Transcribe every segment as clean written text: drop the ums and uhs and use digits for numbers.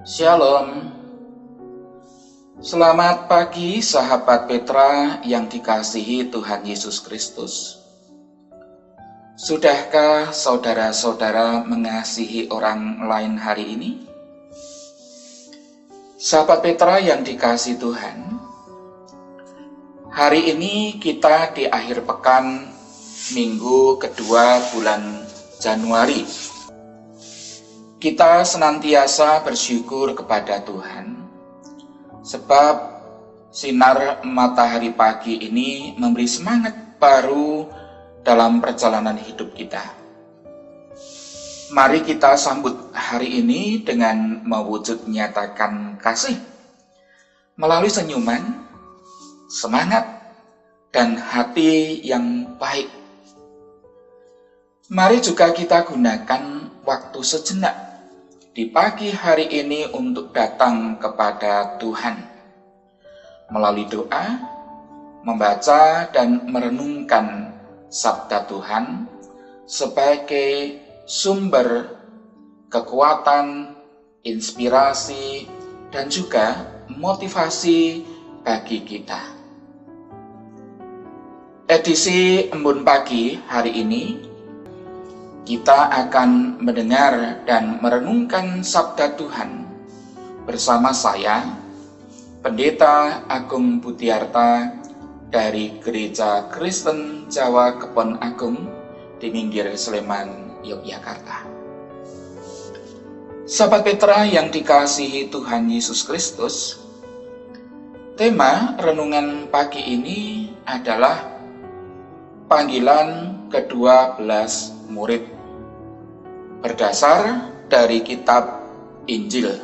Shalom. Selamat pagi sahabat Petra yang dikasihi Tuhan Yesus Kristus. Sudahkah saudara-saudara mengasihi orang lain hari ini? Sahabat Petra yang dikasihi Tuhan, hari ini kita di akhir pekan minggu kedua bulan Januari. Kita senantiasa bersyukur kepada Tuhan, sebab sinar matahari pagi ini memberi semangat baru dalam perjalanan hidup kita. Mari kita sambut hari ini dengan mewujud nyatakan kasih, melalui senyuman, semangat, dan hati yang baik. Mari juga kita gunakan waktu sejenak di pagi hari ini untuk datang kepada Tuhan melalui doa, membaca dan merenungkan sabda Tuhan sebagai sumber kekuatan, inspirasi, dan juga motivasi bagi kita. Edisi Embun Pagi hari ini kita akan mendengar dan merenungkan sabda Tuhan bersama saya, Pendeta Agung Budiarta dari Gereja Kristen Jawa Kebon Agung di Minggir Sleman, Yogyakarta. Sahabat Petra yang dikasihi Tuhan Yesus Kristus, tema renungan pagi ini adalah panggilan ke-12 murid. Berdasar dari kitab Injil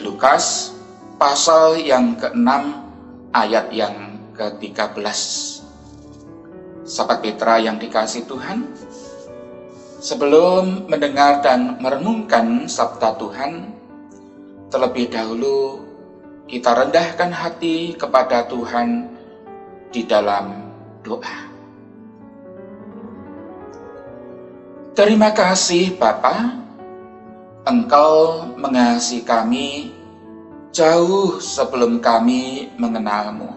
Lukas pasal yang ke-6 ayat yang ke-13. Sahabat Petra yang dikasihi Tuhan, sebelum mendengar dan merenungkan sabda Tuhan, terlebih dahulu kita rendahkan hati kepada Tuhan di dalam doa. Terima kasih Bapa, Engkau mengasihi kami jauh sebelum kami mengenalmu.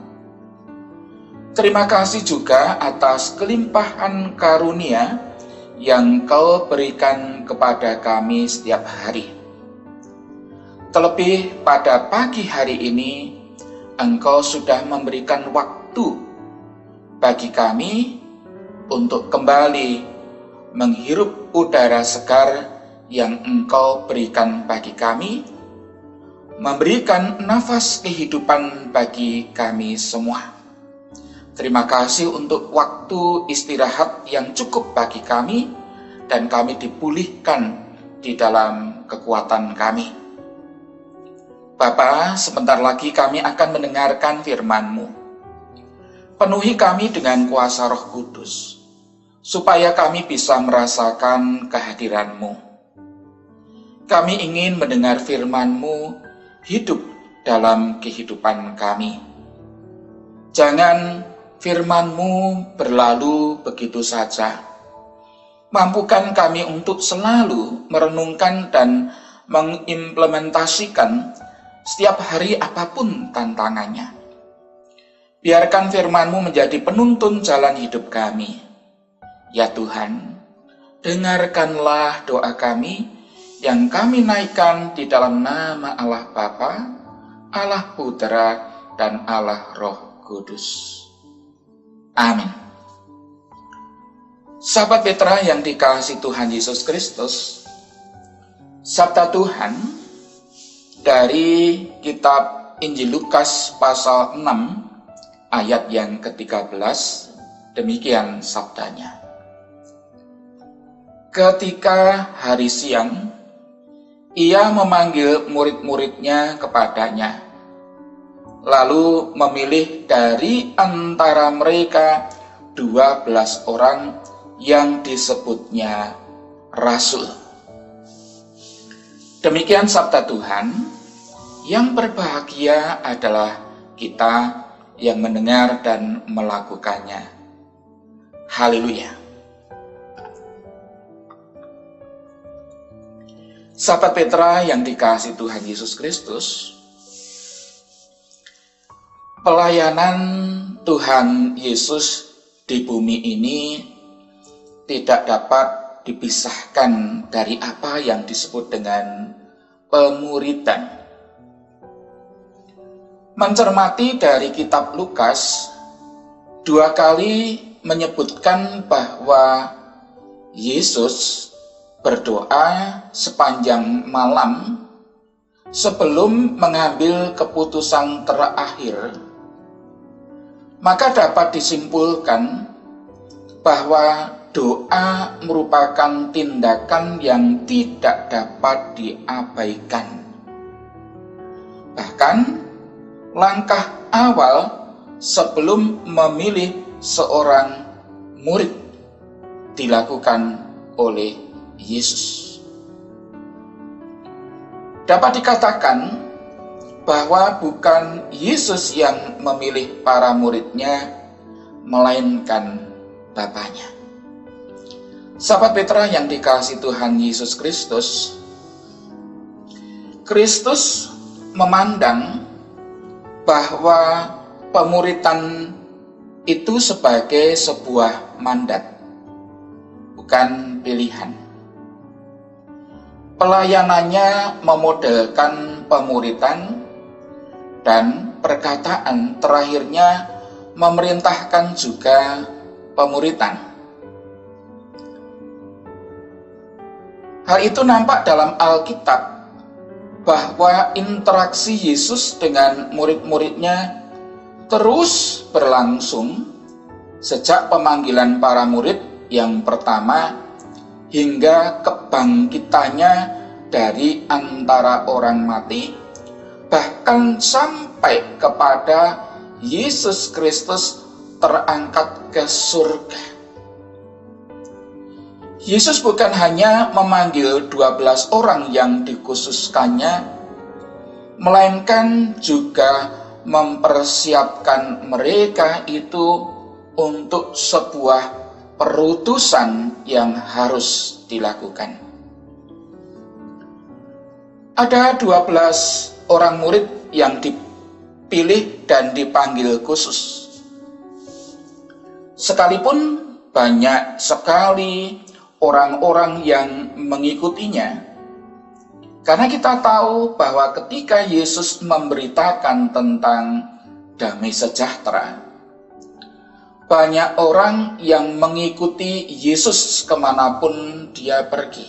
Terima kasih juga atas kelimpahan karunia yang Engkau berikan kepada kami setiap hari. Terlebih pada pagi hari ini, Engkau sudah memberikan waktu bagi kami untuk kembali menghirup udara segar yang Engkau berikan bagi kami, memberikan nafas kehidupan bagi kami semua. Terima kasih untuk waktu istirahat yang cukup bagi kami, dan kami dipulihkan di dalam kekuatan kami. Bapa, sebentar lagi kami akan mendengarkan firman-Mu. Penuhi kami dengan kuasa Roh Kudus, supaya kami bisa merasakan kehadiran-Mu. Kami ingin mendengar firman-Mu hidup dalam kehidupan kami. Jangan firman-Mu berlalu begitu saja. Mampukan kami untuk selalu merenungkan dan mengimplementasikan setiap hari apapun tantangannya. Biarkan firman-Mu menjadi penuntun jalan hidup kami. Ya Tuhan, dengarkanlah doa kami yang kami naikkan di dalam nama Allah Bapa, Allah Putra, dan Allah Roh Kudus. Amin. Sahabat Petra yang dikasihi Tuhan Yesus Kristus, sabda Tuhan dari kitab Injil Lukas pasal 6 ayat yang ke-13, demikian sabdanya. Ketika hari siang, ia memanggil murid-muridnya kepadanya, lalu memilih dari antara mereka 12 orang yang disebutnya rasul. Demikian sabda Tuhan. Yang berbahagia adalah kita yang mendengar dan melakukannya. Haleluya. Sahabat Petra yang dikasihi Tuhan Yesus Kristus, pelayanan Tuhan Yesus di bumi ini tidak dapat dipisahkan dari apa yang disebut dengan pemuridan. Mencermati dari kitab Lukas, 2 kali menyebutkan bahwa Yesus berdoa sepanjang malam sebelum mengambil keputusan terakhir. Maka dapat disimpulkan bahwa doa merupakan tindakan yang tidak dapat diabaikan. Bahkan langkah awal sebelum memilih seorang murid dilakukan oleh Yesus. Dapat dikatakan bahwa bukan Yesus yang memilih para muridnya, melainkan Bapaknya. Sahabat Petra yang dikasihi Tuhan Yesus Kristus, Kristus memandang bahwa pemuritan itu sebagai sebuah mandat, bukan pilihan. Pelayanannya memodelkan pemuritan, dan perkataan terakhirnya memerintahkan juga pemuritan. Hal itu nampak dalam Alkitab, bahwa interaksi Yesus dengan murid-muridnya terus berlangsung sejak pemanggilan para murid yang pertama hingga kebangkitannya dari antara orang mati, bahkan sampai kepada Yesus Kristus terangkat ke surga. Yesus bukan hanya memanggil 12 orang yang dikhususkannya, melainkan juga mempersiapkan mereka itu untuk sebuah perutusan yang harus dilakukan. Ada 12 orang murid yang dipilih dan dipanggil khusus. Sekalipun banyak sekali orang-orang yang mengikutinya, karena kita tahu bahwa ketika Yesus memberitakan tentang damai sejahtera, banyak orang yang mengikuti Yesus kemanapun dia pergi.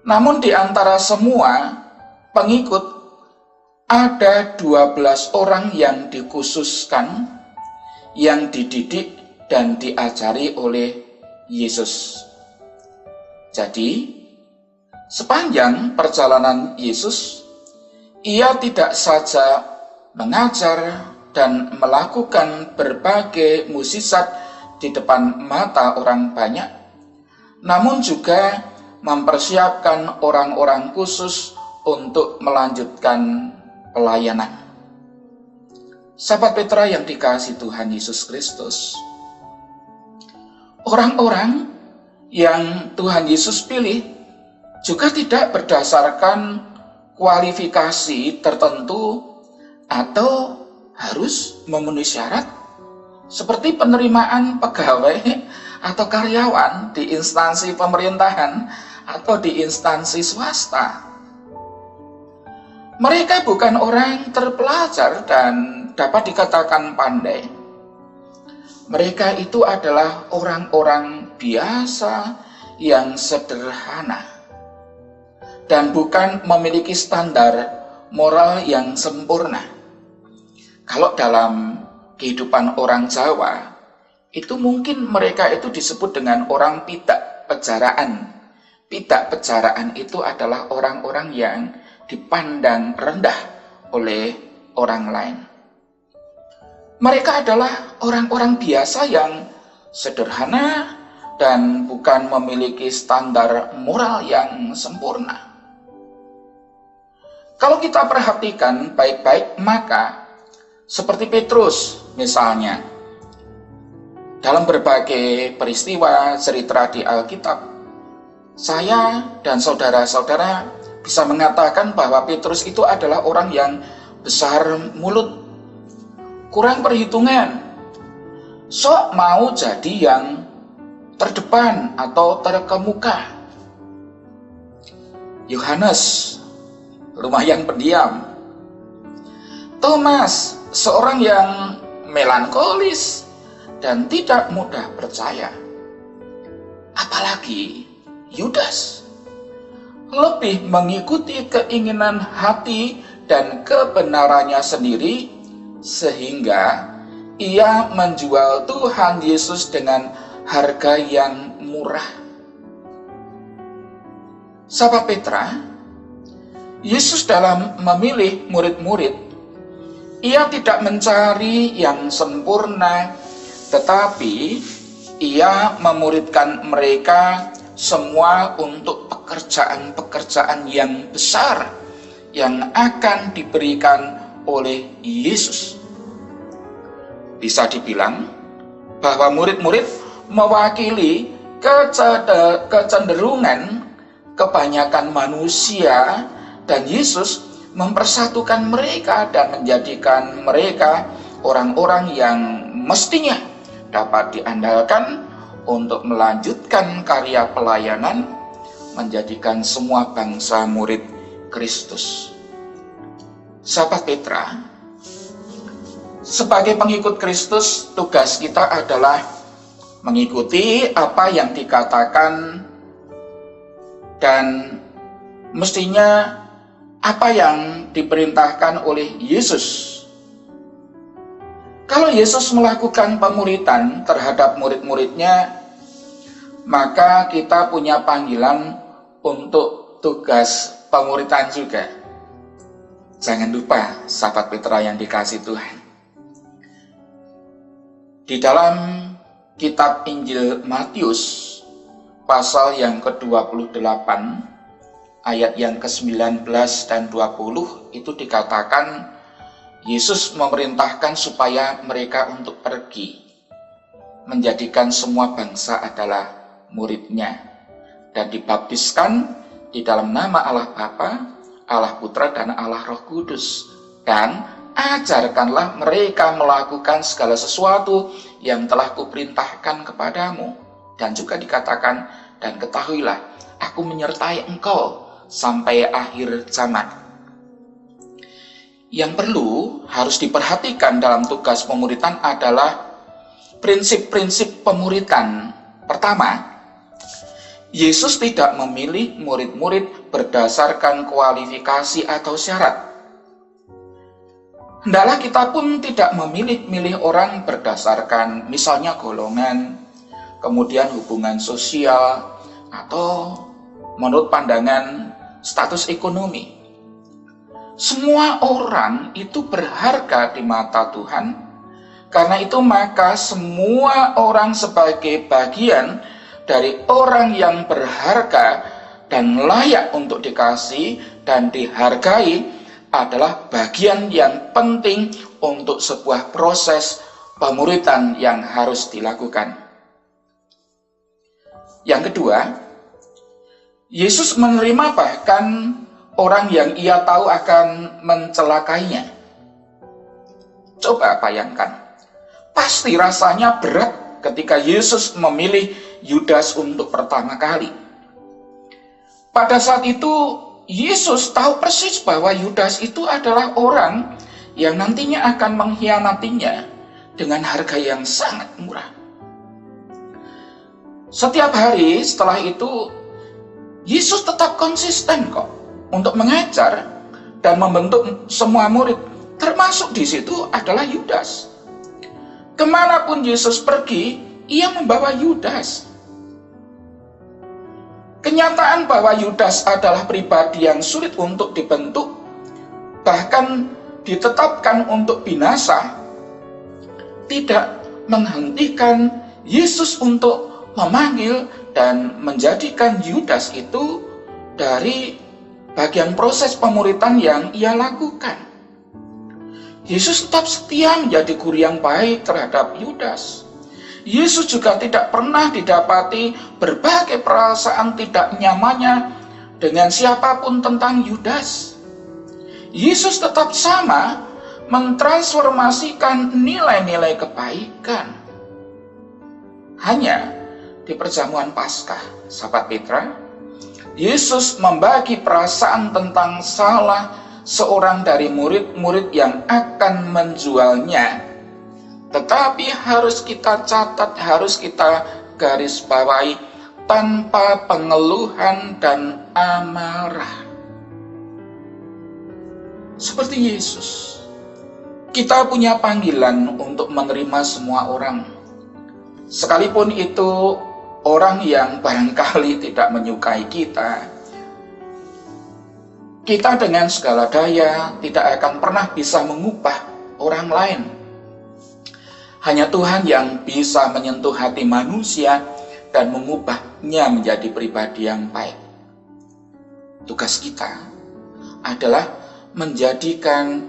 Namun di antara semua pengikut, ada 12 orang yang dikhususkan, yang dididik dan diajari oleh Yesus. Jadi, sepanjang perjalanan Yesus, ia tidak saja mengajar dan melakukan berbagai mukjizat di depan mata orang banyak, namun juga mempersiapkan orang-orang khusus untuk melanjutkan pelayanan. Sahabat Petra yang dikasihi Tuhan Yesus Kristus, orang-orang yang Tuhan Yesus pilih juga tidak berdasarkan kualifikasi tertentu atau harus memenuhi syarat seperti penerimaan pegawai atau karyawan di instansi pemerintahan atau di instansi swasta. Mereka bukan orang terpelajar dan dapat dikatakan pandai. Mereka itu adalah orang-orang biasa yang sederhana dan bukan memiliki standar moral yang sempurna. Kalau dalam kehidupan orang Jawa, itu mungkin mereka itu disebut dengan orang pidak pejaraan. Pidak pejaraan itu adalah orang-orang yang dipandang rendah oleh orang lain. Mereka adalah orang-orang biasa yang sederhana dan bukan memiliki standar moral yang sempurna. Kalau kita perhatikan baik-baik, maka seperti Petrus misalnya, dalam berbagai peristiwa cerita di Alkitab, Saya dan saudara-saudara bisa mengatakan bahwa Petrus itu adalah orang yang besar mulut, kurang perhitungan, sok mau jadi yang terdepan atau terkemuka. Yohanes lumayan pendiam. Thomas seorang yang melankolis dan tidak mudah percaya. Apalagi Yudas lebih mengikuti keinginan hati dan kebenarannya sendiri, sehingga ia menjual Tuhan Yesus dengan harga yang murah. Sahabat Petra, Yesus dalam memilih murid-murid, ia tidak mencari yang sempurna, tetapi ia memuridkan mereka semua untuk pekerjaan-pekerjaan yang besar yang akan diberikan oleh Yesus. Bisa dibilang bahwa murid-murid mewakili kecenderungan kebanyakan manusia, dan Yesus mempersatukan mereka dan menjadikan mereka orang-orang yang mestinya dapat diandalkan untuk melanjutkan karya pelayanan, menjadikan semua bangsa murid Kristus. Sahabat Petra, sebagai pengikut Kristus, tugas kita adalah mengikuti apa yang dikatakan dan mestinya apa yang diperintahkan oleh Yesus. Kalau Yesus melakukan pemuritan terhadap murid-muridnya, maka kita punya panggilan untuk tugas pemuritan juga. Jangan lupa, sahabat Petra yang dikasihi Tuhan. Di dalam kitab Injil Matius, pasal yang ke-28, ayat yang ke-19 dan 20, itu dikatakan Yesus memerintahkan supaya mereka untuk pergi, menjadikan semua bangsa adalah muridnya, dan dibaptiskan di dalam nama Allah Bapa, Allah Putra, dan Allah Roh Kudus. Dan ajarkanlah mereka melakukan segala sesuatu yang telah kuperintahkan kepadamu. Dan juga dikatakan, dan ketahuilah, aku menyertai engkau sampai akhir zaman. Yang perlu harus diperhatikan dalam tugas pemuritan adalah prinsip-prinsip pemuritan. Pertama, Yesus tidak memilih murid-murid berdasarkan kualifikasi atau syarat. Hendaklah kita pun tidak memilih-milih orang berdasarkan misalnya golongan, kemudian hubungan sosial, atau menurut pandangan status ekonomi. Semua orang itu berharga di mata Tuhan. Karena itu maka semua orang sebagai bagian dari orang yang berharga dan layak untuk dikasih dan dihargai adalah bagian yang penting untuk sebuah proses pemuritan yang harus dilakukan. Yang kedua, Yesus menerima bahkan orang yang ia tahu akan mencelakainya. Coba bayangkan, pasti rasanya berat ketika Yesus memilih Yudas untuk pertama kali. Pada saat itu, Yesus tahu persis bahwa Yudas itu adalah orang yang nantinya akan mengkhianatinya dengan harga yang sangat murah. Setiap hari setelah itu, Yesus tetap konsisten kok untuk mengajar dan membentuk semua murid, termasuk di situ adalah Yudas. Kemanapun Yesus pergi, ia membawa Yudas. Kenyataan bahwa Yudas adalah pribadi yang sulit untuk dibentuk, bahkan ditetapkan untuk binasa, tidak menghentikan Yesus untuk memanggil dan menjadikan Yudas itu dari bagian proses pemuritan yang ia lakukan. Yesus tetap setia menjadi guru yang baik terhadap Yudas. Yesus juga tidak pernah didapati berbagai perasaan tidak nyamannya dengan siapapun tentang Yudas. Yesus tetap sama mentransformasikan nilai-nilai kebaikan. Hanya di perjamuan Paskah, sahabat Petra, Yesus membagi perasaan tentang salah seorang dari murid-murid yang akan menjualnya. Tetapi harus kita catat, harus kita garis bawahi tanpa pengeluhan dan amarah. Seperti Yesus, kita punya panggilan untuk menerima semua orang. Sekalipun itu orang yang barangkali tidak menyukai kita, kita dengan segala daya tidak akan pernah bisa mengubah orang lain. Hanya Tuhan yang bisa menyentuh hati manusia dan mengubahnya menjadi pribadi yang baik. Tugas kita adalah menjadikan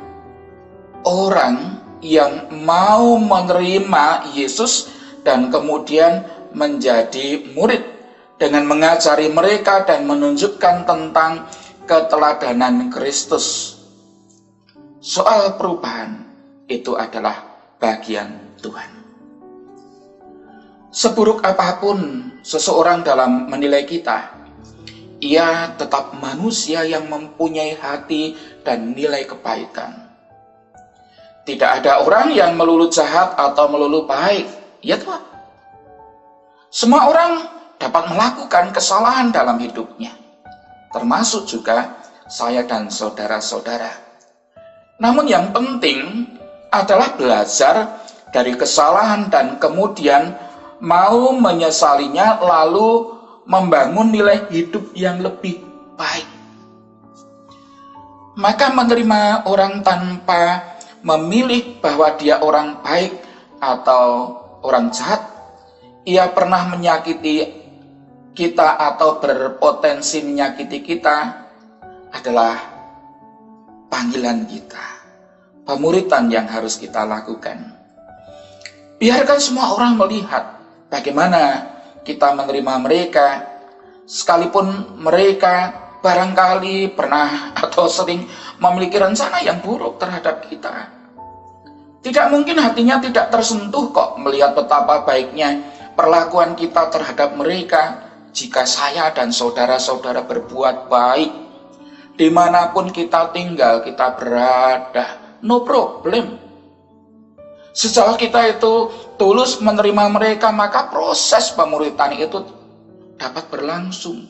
orang yang mau menerima Yesus dan kemudian menjadi murid dengan mengajari mereka dan menunjukkan tentang keteladanan Kristus. Soal perubahan itu adalah bagian Tuhan. Seburuk apapun seseorang dalam menilai kita, ia tetap manusia yang mempunyai hati dan nilai kebaikan. Tidak ada orang yang melulu jahat atau melulu baik, ya Tuhan. Semua orang dapat melakukan kesalahan dalam hidupnya, termasuk juga saya dan saudara-saudara. Namun yang penting adalah belajar dari kesalahan dan kemudian mau menyesalinya, lalu membangun nilai hidup yang lebih baik. Maka menerima orang tanpa memilih bahwa dia orang baik atau orang jahat, ia pernah menyakiti kita atau berpotensi menyakiti kita, adalah panggilan kita, pemuritan yang harus kita lakukan. Biarkan semua orang melihat bagaimana kita menerima mereka, sekalipun mereka barangkali pernah atau sering memiliki rencana yang buruk terhadap kita. Tidak mungkin hatinya tidak tersentuh kok melihat betapa baiknya perlakuan kita terhadap mereka jika saya dan saudara-saudara berbuat baik. Dimanapun kita tinggal, kita berada, no problem. Sejauh kita itu tulus menerima mereka, maka proses pemuritan itu dapat berlangsung.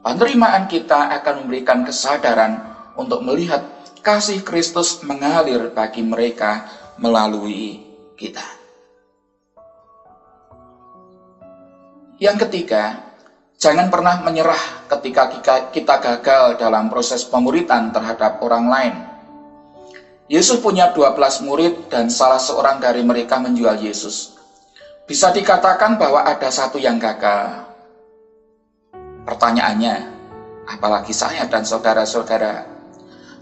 Penerimaan kita akan memberikan kesadaran untuk melihat kasih Kristus mengalir bagi mereka melalui kita. Yang ketiga, jangan pernah menyerah ketika kita gagal dalam proses pemuritan terhadap orang lain. Yesus punya 12 murid dan salah seorang dari mereka menjual Yesus. Bisa dikatakan bahwa ada satu yang gagal. Pertanyaannya, apalagi saya dan saudara-saudara,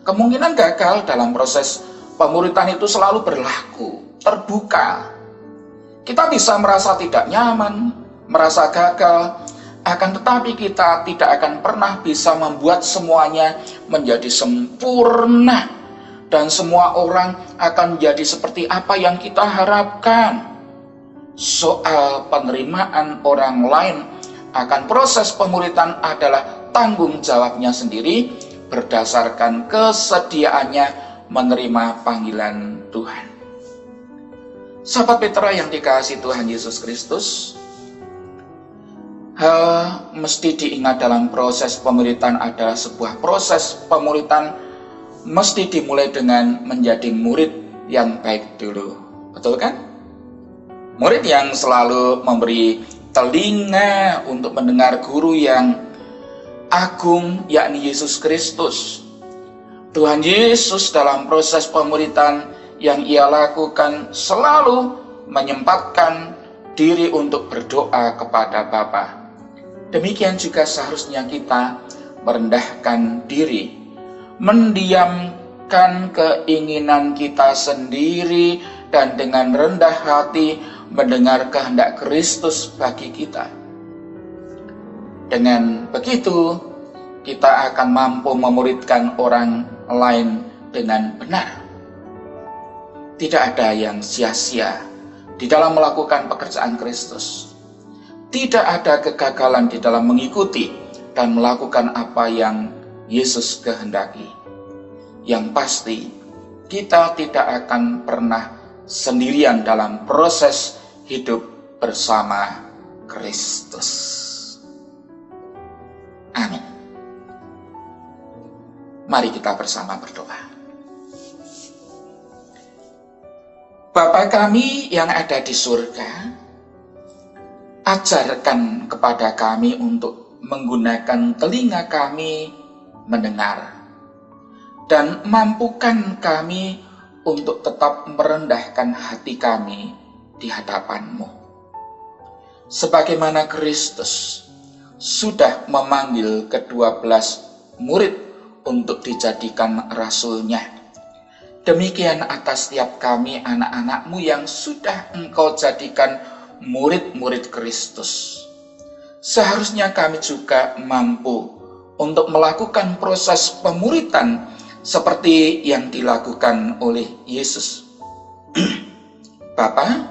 kemungkinan gagal dalam proses pemuritan itu selalu berlaku, terbuka. Kita bisa merasa tidak nyaman, merasa gagal, akan tetapi kita tidak akan pernah bisa membuat semuanya menjadi sempurna. Dan semua orang akan menjadi seperti apa yang kita harapkan. Soal penerimaan orang lain akan proses pemuritan adalah tanggung jawabnya sendiri berdasarkan kesediaannya menerima panggilan Tuhan. Sahabat Petra yang dikasihi Tuhan Yesus Kristus, hal mesti diingat dalam proses pemuritan adalah sebuah proses pemuritan mesti dimulai dengan menjadi murid yang baik dulu. Betul kan? Murid yang selalu memberi telinga untuk mendengar guru yang agung, yakni Yesus Kristus. Tuhan Yesus dalam proses pemuritan yang ia lakukan selalu menyempatkan diri untuk berdoa kepada Bapa. Demikian juga seharusnya kita merendahkan diri, mendiamkan keinginan kita sendiri dan dengan rendah hati mendengar kehendak Kristus bagi kita. Dengan begitu, kita akan mampu memuridkan orang lain dengan benar. Tidak ada yang sia-sia di dalam melakukan pekerjaan Kristus. Tidak ada kegagalan di dalam mengikuti dan melakukan apa yang Yesus kehendaki. Yang pasti, kita tidak akan pernah sendirian dalam proses hidup bersama Kristus. Amin. Mari kita bersama berdoa. Bapa kami yang ada di surga, ajarkan kepada kami untuk menggunakan telinga kami mendengar, dan mampukan kami untuk tetap merendahkan hati kami di hadapan-Mu. Sebagaimana Kristus sudah memanggil ke-12 murid untuk dijadikan rasul-Nya, demikian atas setiap kami anak-anak-Mu yang sudah Engkau jadikan murid-murid Kristus. Seharusnya kami juga mampu untuk melakukan proses pemuridan seperti yang dilakukan oleh Yesus. Bapa,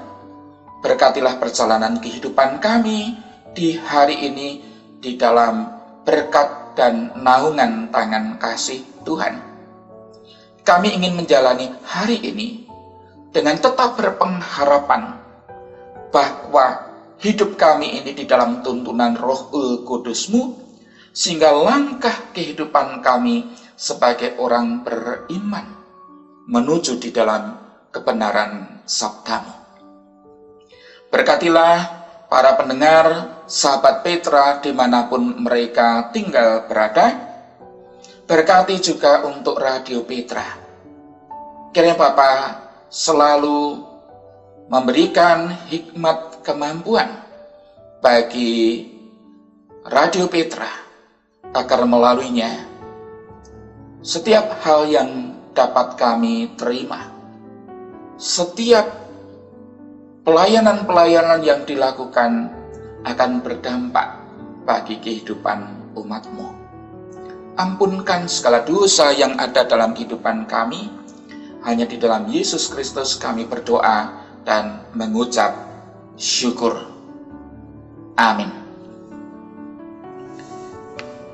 berkatilah perjalanan kehidupan kami di hari ini di dalam berkat dan naungan tangan kasih Tuhan. Kami ingin menjalani hari ini dengan tetap berpengharapan bahwa hidup kami ini di dalam tuntunan Roh Kudus-Mu, sehingga langkah kehidupan kami sebagai orang beriman menuju di dalam kebenaran sabda-Mu. Berkatilah para pendengar, sahabat Petra dimanapun mereka tinggal berada. Berkati juga untuk Radio Petra. Kiranya Bapa selalu memberikan hikmat kemampuan bagi Radio Petra, agar melaluinya setiap hal yang dapat kami terima, setiap pelayanan-pelayanan yang dilakukan akan berdampak bagi kehidupan umat-Mu. Ampunkan segala dosa yang ada dalam kehidupan kami. Hanya di dalam Yesus Kristus kami berdoa dan mengucap syukur. Amin.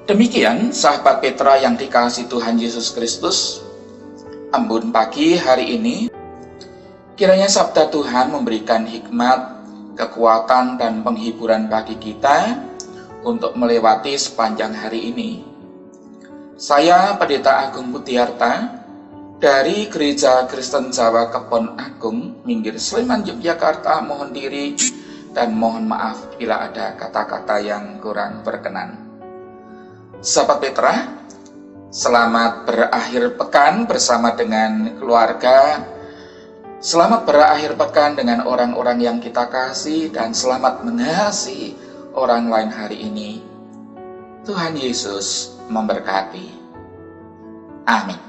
Demikian sahabat Petra yang dikasihi Tuhan Yesus Kristus, embun pagi hari ini, kiranya sabda Tuhan memberikan hikmat, kekuatan, dan penghiburan bagi kita untuk melewati sepanjang hari ini. Saya Pendeta Agung Putiarta dari Gereja Kristen Jawa Kebon Agung, Minggir Sleman, Yogyakarta, mohon diri dan mohon maaf bila ada kata-kata yang kurang berkenan. Sahabat Petra, selamat berakhir pekan bersama dengan keluarga. Selamat berakhir pekan dengan orang-orang yang kita kasih, dan selamat mengasihi orang lain hari ini. Tuhan Yesus memberkati. Amin.